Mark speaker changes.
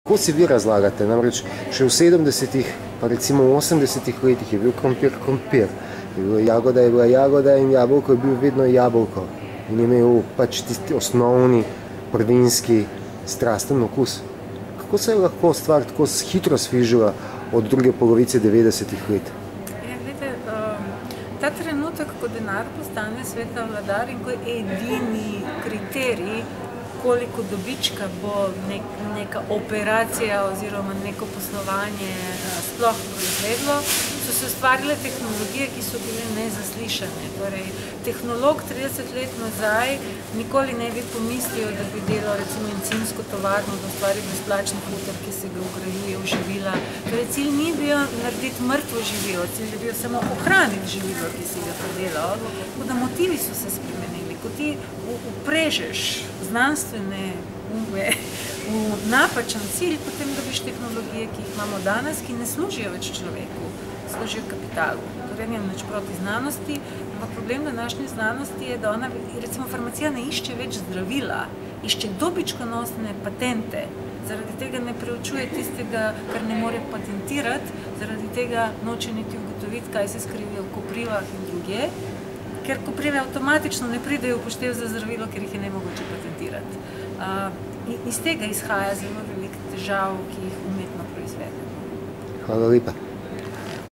Speaker 1: Kako si vi razlagate? Namreč še v 70-ih, pa recimo v 80-ih letih je bil krompir krompir, je bila jagoda in jabolko je bil vedno jabolko in je imel pač tisti osnovni prvinski strasten okus. Kako se je lahko stvar tako hitro sfižila od druge polovice 90-ih let?
Speaker 2: Ta trenutek, ko denar postane sveta vladar in ko je edini kriterij, koliko dobička bo neka operacija oziroma neko poslovanje sploh proizvedlo, so se ustvarile tehnologije, ki so bile nezaslišane. Torej, tehnolog 30 let nazaj nikoli ne bi pomislil, da bi delal recimo bencinsko tovarno, da ustvari brezplačni futer, ki se ga vgrajuje v živila. Torej, cilj ni bil narediti mrtvo živilo, cilj je bil samo ohraniti živilo, ki si ga podelal. Tako da motivi so se spremenili. Ko ti uprežeš znanstvene ume v napačen cilj, potem dobiš tehnologije, ki jih imamo danes, ki ne služijo več človeku, služijo kapitalu. Torej, nimam nič proti znanosti, ampak problem današnje znanosti je, da ona, recimo farmacija ne išče več zdravila, išče dobičkonosne patente, zaradi tega ne preučuje tistega, kar ne more patentirati, zaradi tega noče niti ugotoviti, kaj se skriva v koprivah in drugje, ker koprive avtomatično ne pridejo v upoštev za zdravilo, ker jih je nemogoče patentirati. Iz tega izhaja zelo veliko težav, ki jih umetno proizvedemo.
Speaker 1: Hvala lepa.